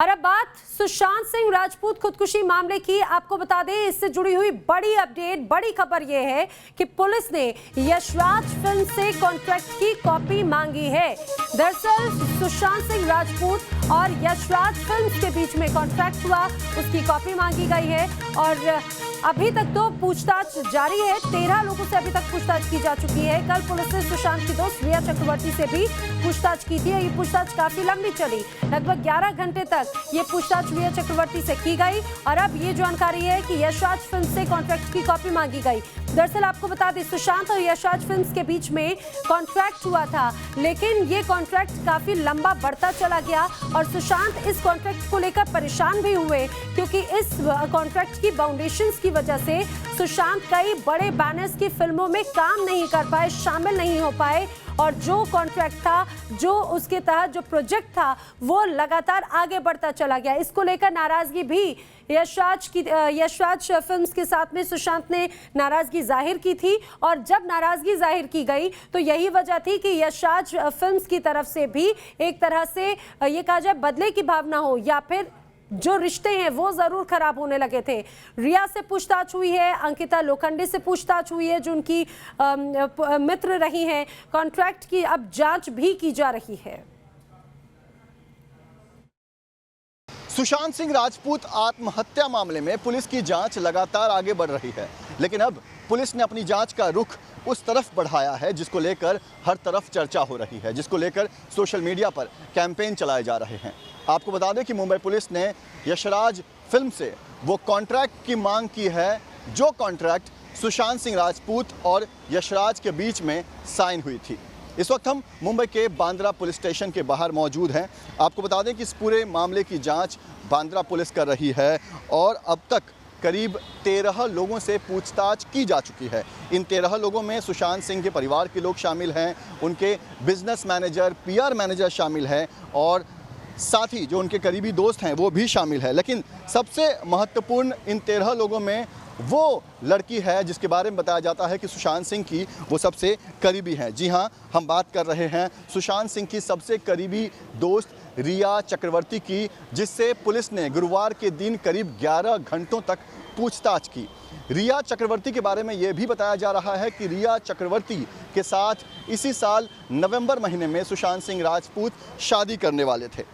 और अब बात सुशांत सिंह राजपूत खुदकुशी मामले की। आपको बता दें, इससे जुड़ी हुई बड़ी अपडेट, बड़ी खबर यह है कि पुलिस ने यशराज फिल्म से कॉन्ट्रैक्ट की कॉपी मांगी है। दरअसल सुशांत सिंह राजपूत और यशराज फिल्म के बीच में कॉन्ट्रैक्ट हुआ, उसकी कॉपी मांगी गई है और अभी तक तो पूछताछ जारी है। 13 लोगों से अभी तक पूछताछ की जा चुकी है। कल पुलिस ने सुशांत की दोस्त रिया चक्रवर्ती से भी पूछताछ की थी। ये पूछताछ काफी लंबी चली, लगभग 11 घंटे तक ये पूछताछ रिया चक्रवर्ती से की गई और अब ये जानकारी है कि यशराज फिल्म से कॉन्ट्रैक्ट की कॉपी मांगी गई। दरअसल आपको बता दें, सुशांत और यशराज फिल्म के बीच में कॉन्ट्रैक्ट हुआ था, लेकिन ये कॉन्ट्रैक्ट काफी लंबा बढ़ता चला गया और सुशांत इस कॉन्ट्रैक्ट को लेकर परेशान भी हुए, क्योंकि इस कॉन्ट्रैक्ट की बाउंडेशंस की वजह से सुशांत कई बड़े बैनर्स की फिल्मों में काम नहीं कर पाए, शामिल नहीं हो पाए और जो कॉन्ट्रैक्ट था, जो उसके तहत जो प्रोजेक्ट था, वो लगातार आगे बढ़ता चला गया। इसको लेकर नाराजगी भी यशराज फिल्म्स के साथ में सुशांत ने नाराजगी जाहिर की थी और जब नाराजगी जाहिर की गई तो यही वजह थी कि यशराज फिल्म्स की तरफ से भी एक तरह से ये कहा जाए बदले की भावना हो या फिर जो रिश्ते हैं वो जरूर खराब होने लगे थे। रिया से पूछताछ हुई है, अंकिता लोखंडे से पूछताछ हुई है जो उनकी मित्र रही हैं। कॉन्ट्रैक्ट की अब जांच भी की जा रही है। सुशांत सिंह राजपूत आत्महत्या मामले में पुलिस की जांच लगातार आगे बढ़ रही है, लेकिन अब पुलिस ने अपनी जांच का रुख उस तरफ बढ़ाया है जिसको लेकर हर तरफ चर्चा हो रही है, जिसको लेकर सोशल मीडिया पर कैंपेन चलाए जा रहे हैं। आपको बता दें कि मुंबई पुलिस ने यशराज फिल्म से वो कॉन्ट्रैक्ट की मांग की है जो कॉन्ट्रैक्ट सुशांत सिंह राजपूत और यशराज के बीच में साइन हुई थी। इस वक्त हम मुंबई के बांद्रा पुलिस स्टेशन के बाहर मौजूद हैं। आपको बता दें कि इस पूरे मामले की जांच बांद्रा पुलिस कर रही है और अब तक करीब 13 लोगों से पूछताछ की जा चुकी है। इन 13 लोगों में सुशांत सिंह के परिवार के लोग शामिल हैं, उनके बिजनेस मैनेजर, पीआर मैनेजर शामिल हैं और साथ ही जो उनके करीबी दोस्त हैं वो भी शामिल है। लेकिन सबसे महत्वपूर्ण इन 13 लोगों में वो लड़की है जिसके बारे में बताया जाता है कि सुशांत सिंह की वो सबसे करीबी हैं। जी हाँ, हम बात कर रहे हैं सुशांत सिंह की सबसे करीबी दोस्त रिया चक्रवर्ती की, जिससे पुलिस ने गुरुवार के दिन करीब 11 घंटों तक पूछताछ की। रिया चक्रवर्ती के बारे में ये भी बताया जा रहा है कि रिया चक्रवर्ती के साथ इसी साल नवंबर महीने में सुशांत सिंह राजपूत शादी करने वाले थे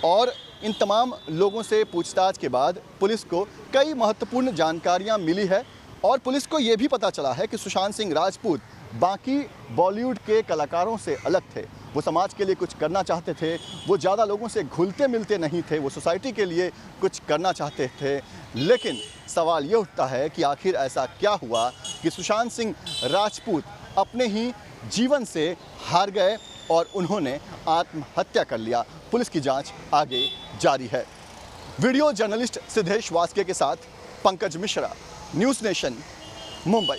और इन तमाम लोगों से पूछताछ के बाद पुलिस को कई महत्वपूर्ण जानकारियां मिली है और पुलिस को ये भी पता चला है कि सुशांत सिंह राजपूत बाकी बॉलीवुड के कलाकारों से अलग थे। वो समाज के लिए कुछ करना चाहते थे, वो ज़्यादा लोगों से घुलते मिलते नहीं थे, वो सोसाइटी के लिए कुछ करना चाहते थे। लेकिन सवाल ये उठता है कि आखिर ऐसा क्या हुआ कि सुशांत सिंह राजपूत अपने ही जीवन से हार गए और उन्होंने आत्महत्या कर लिया। पुलिस की जांच आगे जारी है। वीडियो जर्नलिस्ट सिद्धेश वास्के के साथ पंकज मिश्रा, न्यूज़ नेशन, मुंबई।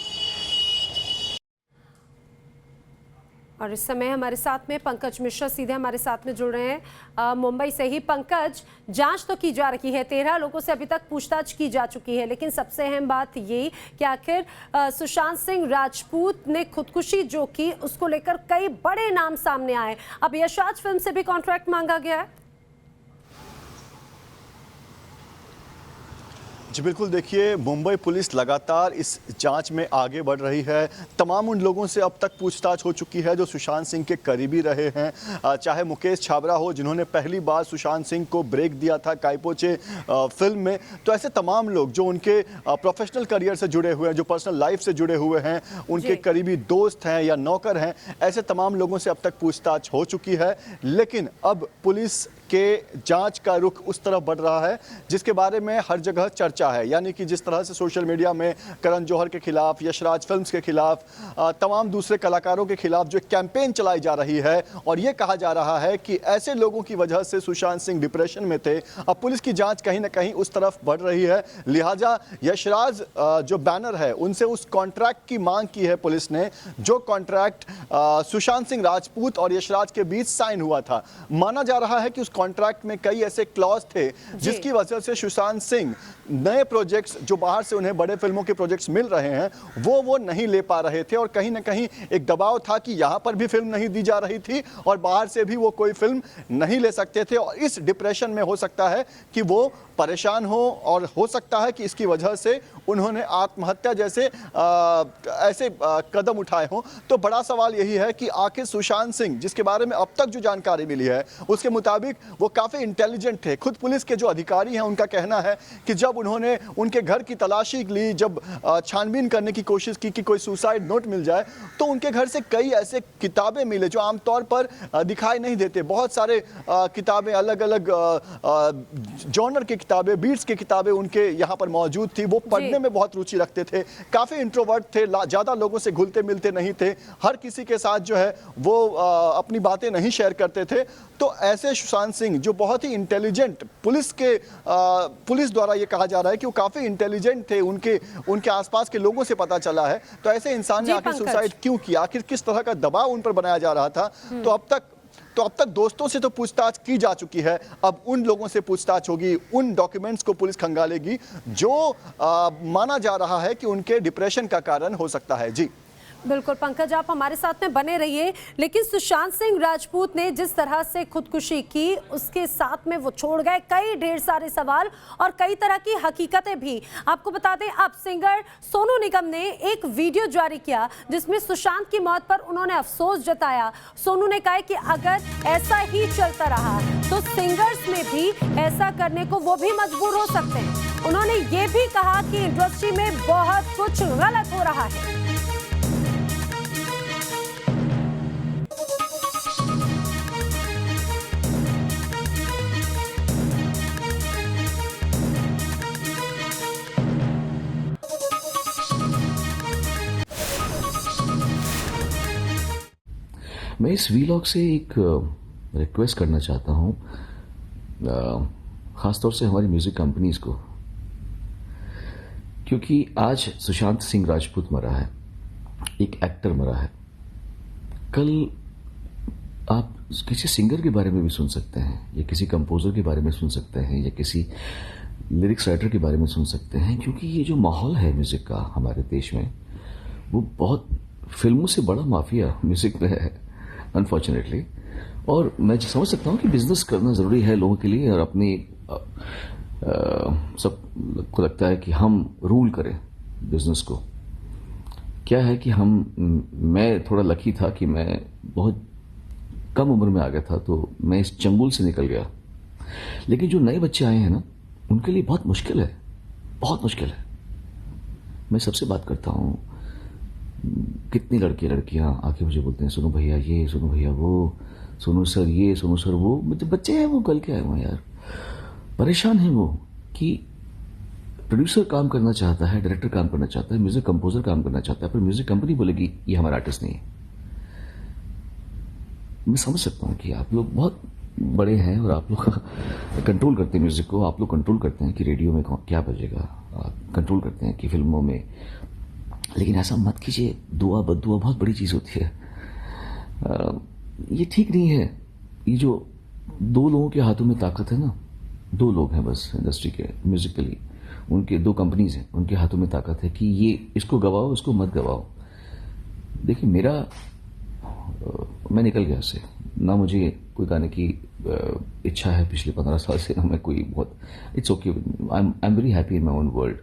और इस समय हमारे साथ में पंकज मिश्रा सीधे हमारे साथ में जुड़ रहे हैं मुंबई से ही। पंकज, जांच तो की जा रही है, 13 लोगों से अभी तक पूछताछ की जा चुकी है, लेकिन सबसे अहम बात यही कि आखिर सुशांत सिंह राजपूत ने खुदकुशी जो की उसको लेकर कई बड़े नाम सामने आए। अब यशराज फिल्म से भी कॉन्ट्रैक्ट मांगा गया है। जी बिल्कुल, देखिए मुंबई पुलिस लगातार इस जांच में आगे बढ़ रही है। तमाम उन लोगों से अब तक पूछताछ हो चुकी है जो सुशांत सिंह के करीबी रहे हैं, चाहे मुकेश छाबड़ा हो जिन्होंने पहली बार सुशांत सिंह को ब्रेक दिया था काइपोचे फिल्म में, तो ऐसे तमाम लोग जो उनके प्रोफेशनल करियर से जुड़े हुए हैं, जो पर्सनल लाइफ से जुड़े हुए हैं, उनके करीबी दोस्त हैं या नौकर हैं, ऐसे तमाम लोगों से अब तक पूछताछ हो चुकी है। लेकिन अब पुलिस के जांच का रुख उस तरफ बढ़ रहा है जिसके बारे में हर जगह चर्चा है, यानी कि जिस तरह से सोशल मीडिया में करण जौहर के खिलाफ, यशराज फिल्म्स के खिलाफ, तमाम दूसरे कलाकारों के खिलाफ जो कैंपेन चलाई जा रही है और ये कहा जा रहा है कि ऐसे लोगों की वजह से सुशांत सिंह डिप्रेशन में थे। अब पुलिस की जांच कहीं ना कहीं उस तरफ बढ़ रही है, लिहाजा यशराज जो बैनर है उनसे उस कॉन्ट्रैक्ट की मांग की है पुलिस ने, जो कॉन्ट्रैक्ट सुशांत सिंह राजपूत और यशराज के बीच साइन हुआ था। माना जा रहा है कि उस कॉन्ट्रैक्ट में कई ऐसे क्लॉज थे जिसकी वजह से सुशांत सिंह नए प्रोजेक्ट्स जो बाहर से उन्हें बड़े फिल्मों के प्रोजेक्ट्स मिल रहे हैं वो नहीं ले पा रहे थे, और कहीं ना कहीं एक दबाव था कि यहाँ पर भी फिल्म नहीं दी जा रही थी और बाहर से भी वो कोई फिल्म नहीं ले सकते थे, और इस डिप्रेशन में हो सकता है कि वो परेशान हो, और हो सकता है कि इसकी वजह से उन्होंने आत्महत्या जैसे ऐसे कदम उठाए हों। तो बड़ा सवाल यही है कि आखिर सुशांत सिंह, जिसके बारे में अब तक जो जानकारी मिली है उसके मुताबिक वो काफ़ी इंटेलिजेंट थे। खुद पुलिस के जो अधिकारी हैं उनका कहना है कि जब उन्होंने उनके घर की तलाशी ली, जब छानबीन करने की कोशिश की कि कोई सुसाइड नोट मिल जाए, तो उनके घर से कई ऐसे किताबें मिले जो आमतौर पर दिखाई नहीं देते। बहुत सारे किताबें, अलग अलग जॉनर की किताबें, बीट्स की किताबें उनके यहाँ पर मौजूद थी। वो पढ़ने में बहुत रुचि रखते थे, काफ़ी इंट्रोवर्ट थे, ज़्यादा लोगों से घुलते मिलते नहीं थे, हर किसी के साथ जो है वो अपनी बातें नहीं शेयर करते थे। तो ऐसे सुशांत सिंह जो बहुत ही इंटेलिजेंट, पुलिस द्वारा ये कहा जा रहा है कि वो काफ़ी इंटेलिजेंट थे, उनके आसपास के लोगों से पता चला है। तो ऐसे इंसान ने आखिर सुसाइड क्यों किया, आखिर किस तरह का दबाव उन पर बनाया जा रहा था? तो अब तक दोस्तों से तो पूछताछ की जा चुकी है, अब उन लोगों से पूछताछ होगी, उन डॉक्यूमेंट्स को पुलिस खंगालेगी जो माना जा रहा है कि उनके डिप्रेशन का कारण हो सकता है। जी बिल्कुल पंकज, आप हमारे साथ में बने रहिए। लेकिन सुशांत सिंह राजपूत ने जिस तरह से खुदकुशी की, उसके साथ में वो छोड़ गए कई ढेर सारे सवाल और कई तरह की हकीकतें भी। आपको बता दें, अब सिंगर सोनू निगम ने एक वीडियो जारी किया जिसमें सुशांत की मौत पर उन्होंने अफसोस जताया। सोनू ने कहा कि अगर ऐसा ही चलता रहा तो सिंगर्स में भी ऐसा करने को वो भी मजबूर हो सकते हैं। उन्होंने ये भी कहा कि इंडस्ट्री में बहुत कुछ गलत हो रहा है। मैं इस वीलॉग से एक रिक्वेस्ट करना चाहता हूँ, ख़ासतौर से हमारी म्यूज़िक कंपनीज़ को, क्योंकि आज सुशांत सिंह राजपूत मरा है, एक एक्टर मरा है। कल आप किसी सिंगर के बारे में भी सुन सकते हैं, या किसी कंपोज़र के बारे में सुन सकते हैं, या किसी लिरिक्स राइटर के बारे में सुन सकते हैं, क्योंकि ये जो माहौल है म्यूज़िक का हमारे देश में, वो बहुत फिल्मों से बड़ा माफिया म्यूज़िक में है अनफॉर्चुनेटली। और मैं समझ सकता हूँ कि बिजनेस करना ज़रूरी है लोगों के लिए, और अपनी सबको लगता है कि हम रूल करें बिजनेस को। क्या है कि मैं थोड़ा लकी था कि मैं बहुत कम उम्र में आ गया था, तो मैं इस चंगुल से निकल गया। लेकिन जो नए बच्चे आए हैं ना, उनके लिए बहुत मुश्किल है, बहुत मुश्किल है। मैं सबसे बात करता हूँ, कितनी लड़कियां आके मुझे बोलते हैं, सुनो भैया ये, सुनो भैया वो, सुनो सर ये, सुनो सर वो। बच्चे हैं वो, कल के आए हुए यार, परेशान हैं वो कि प्रोड्यूसर काम करना चाहता है, डायरेक्टर काम करना चाहता है, म्यूजिक कंपोजर काम करना चाहता है, पर म्यूजिक कंपनी बोलेगी ये हमारा आर्टिस्ट नहीं है। मैं समझ सकता हूँ कि आप लोग बहुत बड़े हैं और आप लोग कंट्रोल करते हैं म्यूजिक को, आप लोग कंट्रोल करते हैं कि रेडियो में क्या बजेगा, आप कंट्रोल करते हैं कि फिल्मों में, लेकिन ऐसा मत कीजिए। दुआ बद्दुआ बहुत बड़ी चीज़ होती है, ये ठीक नहीं है। ये जो दो लोगों के हाथों में ताकत है ना, दो लोग हैं बस इंडस्ट्री के, म्यूजिकली उनके दो कंपनीज हैं, उनके हाथों में ताकत है कि ये इसको गवाओ, इसको मत गवाओ। देखिए मैं निकल गया उससे, ना मुझे कोई गाने की इच्छा है पिछले 15 साल से, ना मैं कोई बहुत, it's okay, I am very happy in my own world,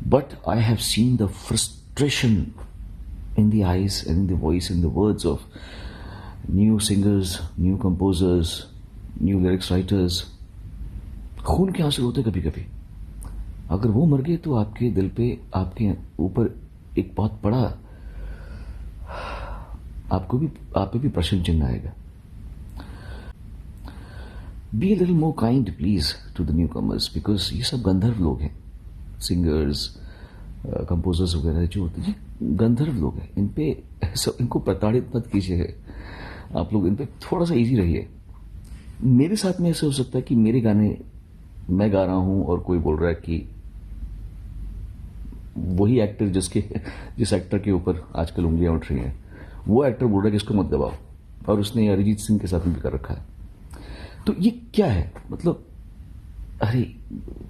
but I have seen the frustration in the eyes and in the voice and the words of new singers, new composers, new lyrics writers. खून के आंसू होते कभी कभी। अगर वो मर गए तो आपके दिल पे, आपके ऊपर एक बहुत बड़ा, आप पे भी प्रश्न चिन्ह आएगा। Be a little more kind please to the newcomers, because ये सब गंधर्व लोग हैं, सिंगर्स, कंपोजर्स वगैरह जो होते हैं, गंधर्व लोग हैं। इनको प्रताड़ित मत कीजिए, आप लोग इन पे थोड़ा सा इजी रहिए। मेरे साथ में ऐसा हो सकता है कि मेरे गाने मैं गा रहा हूं और कोई बोल रहा है कि वही एक्टर जिस एक्टर के ऊपर आजकल उंगलियां उठ रही हैं, वो एक्टर बोल रहा है कि इसको मत दबाओ, और उसने अरिजीत सिंह के साथ में भी कर रखा है। तो ये क्या है, मतलब अरे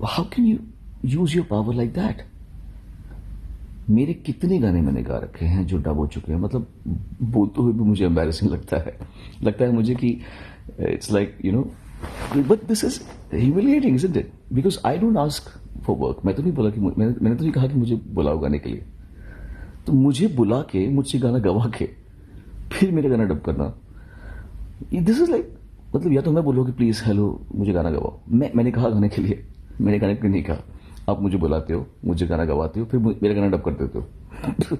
how can you use your power like that. मेरे कितने गाने मैंने गा रखे हैं जो डब हो चुके हैं, मतलब बोलते हुए भी मुझे एम्बैरेसिंग लगता है मुझे कि it's like you know, but this is humiliating isn't it, because I don't ask for work. मैं तो नहीं बोला कि मैंने तो नहीं कहा कि मुझे बुलाओ गाने के लिए, तो मुझे बुला के मुझसे गाना गवा के फिर मेरा गाना डब करना, दिस इज लाइक, मतलब या तो मैं बोलूँ कि प्लीज हेलो मुझे गाना गवाओ, मैंने कहा गाने के लिए, मैंने गाने के लिए नहीं कहा, आप मुझे बुलाते हो, मुझे गाना गवाते हो, फिर मेरा गाना डब कर देते हो।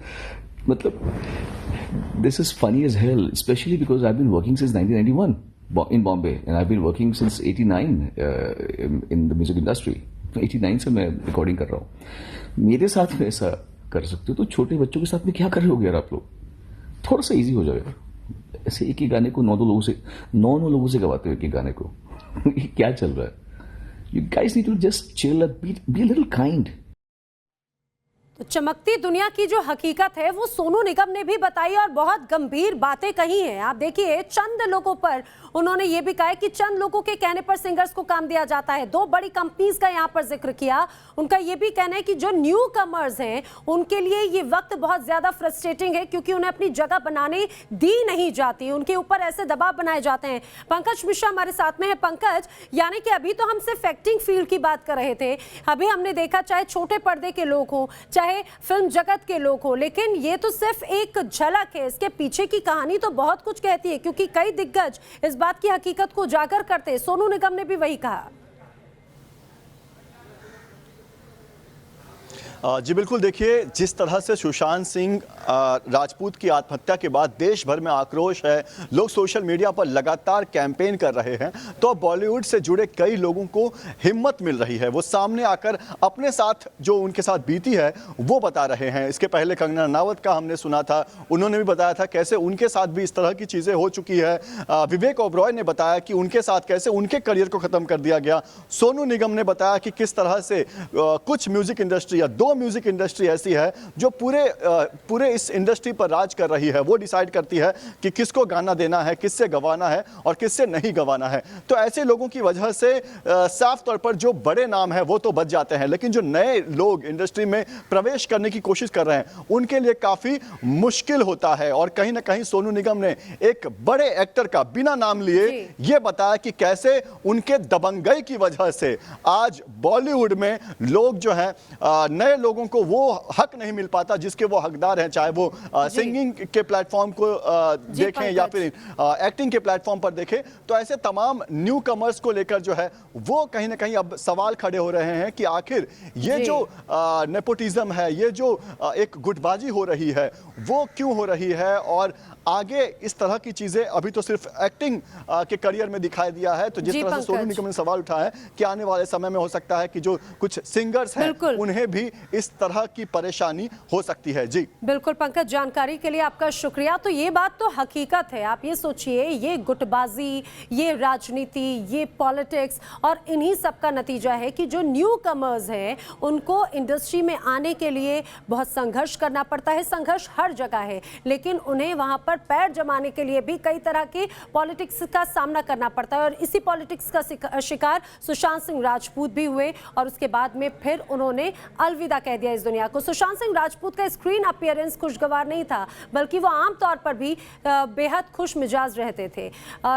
मतलब this is funny as hell, specially because I been working since 1991 in Bombay and I've been working since 89 in the music industry. 89 से मैं रिकॉर्डिंग कर रहा हूँ। मेरे साथ में ऐसा कर सकते हो तो छोटे बच्चों के साथ में क्या कर रहे हो यार आप लोग। थोड़ा सा इजी हो जाएगा। ऐसे एक ही गाने को 9 लोगों से गवाते हो एक ही गाने को। क्या चल रहा है? You guys need to just chill and be a little kind. तो चमकती दुनिया की जो हकीकत है वो सोनू निगम ने भी बताई और बहुत गंभीर बातें कही हैं। आप देखिए, चंद लोगों पर उन्होंने ये भी कहा है कि चंद लोगों के कहने पर सिंगर्स को काम दिया जाता है। 2 बड़ी कंपनीज का यहाँ पर जिक्र किया। उनका ये भी कहना है कि जो न्यू कमर्स हैं उनके लिए ये वक्त बहुत ज्यादा फ्रस्ट्रेटिंग है, क्योंकि उन्हें अपनी जगह बनाने दी नहीं जाती, उनके ऊपर ऐसे दबाव बनाए जाते हैं। पंकज मिश्रा हमारे साथ में है। पंकज, यानी कि अभी तो हम सिर्फ एक्टिंग फील्ड की बात कर रहे थे, अभी हमने देखा चाहे छोटे पर्दे के लोग हों चाहे फिल्म जगत के लोग हो, लेकिन ये तो सिर्फ एक झलक है, इसके पीछे की कहानी तो बहुत कुछ कहती है, क्योंकि कई दिग्गज इस बात की हकीकत को उजागर करते हैं। सोनू निगम ने भी वही कहा। जी बिल्कुल, देखिए जिस तरह से सुशांत सिंह राजपूत की आत्महत्या के बाद देश भर में आक्रोश है, लोग सोशल मीडिया पर लगातार कैंपेन कर रहे हैं, तो अब बॉलीवुड से जुड़े कई लोगों को हिम्मत मिल रही है। वो सामने आकर अपने साथ जो उनके साथ बीती है वो बता रहे हैं। इसके पहले कंगना रनावत का हमने सुना था, उन्होंने भी बताया था कैसे उनके साथ भी इस तरह की चीज़ें हो चुकी है। विवेक ओबरॉय ने बताया कि उनके साथ कैसे उनके करियर को ख़त्म कर दिया गया। सोनू निगम ने बताया कि किस तरह से कुछ म्यूज़िक इंडस्ट्री या 2 म्यूजिक इंडस्ट्री ऐसी है जो पूरे इस इंडस्ट्री पर राज कर रही है। वो डिसाइड करती है कि किसको गाना देना है, किससे गवाना है और किससे नहीं गवाना है। तो ऐसे लोगों की वजह से साफ तौर पर जो बड़े नाम हैं वो तो बच जाते हैं, लेकिन जो नए लोग इंडस्ट्री में प्रवेश करने की कोशिश कर रहे हैं उनके लिए काफ़ी मुश्किल होता है। और कहीं ना कहीं सोनू निगम ने एक बड़े एक्टर का बिना नाम लिए ये बताया कि कैसे उनके दबंगई की वजह से आज बॉलीवुड में लोग जो हैं नए लोगों को वो हक नहीं मिल पाता जिसके वो हकदार हैं, चाहे वो सिंगिंग के प्लेटफॉर्म को देखें या फिर एक्टिंग के प्लेटफॉर्म पर देखें। तो ऐसे तमाम न्यू कमर्स को लेकर जो है वो कहीं ना कहीं अब सवाल खड़े हो रहे हैं कि आखिर ये जो नेपोटिज्म है, ये जो एक गुटबाजी हो रही है वो क्यों हो रही है, और आगे इस तरह की चीजें अभी तो सिर्फ एक्टिंग के करियर में दिखाई दिया है। तो जिस तरह से सोनू निगम ने सवाल उठाया है कि आने वाले समय में हो सकता है कि जो कुछ सिंगर्स हैं उन्हें भी इस तरह की परेशानी हो सकती है। जी बिल्कुल पंकज, जानकारी के लिए आपका शुक्रिया। तो ये बात तो हकीकत है। आप ये सोचिए, ये गुटबाजी, ये राजनीति, ये पॉलिटिक्स और इन्हीं सब का नतीजा है कि जो न्यू कमर्स हैं उनको इंडस्ट्री में आने के लिए बहुत संघर्ष करना पड़ता है। संघर्ष हर जगह है, लेकिन उन्हें वहां पर पैर जमाने के लिए भी कई तरह के पॉलिटिक्स का सामना करना पड़ता है। और इसी पॉलिटिक्स का शिकार सुशांत सिंह राजपूत भी हुए और उसके बाद में फिर उन्होंने अलविदा कह दिया इस दुनिया को। सुशांत सिंह राजपूत का स्क्रीन अपीयरेंस खुशगवार नहीं था, बल्कि वो आम तौर पर भी बेहद खुश मिजाज रहते थे।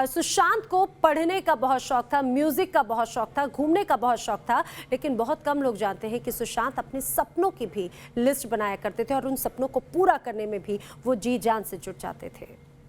सुशांत को पढ़ने का बहुत शौक था, म्यूजिक का बहुत शौक था, घूमने का बहुत शौक था, लेकिन बहुत कम लोग जानते हैं कि सुशांत अपने सपनों की भी लिस्ट बनाया करते थे और उन सपनों को पूरा करने में भी वो जी जान से जुट जाते थे।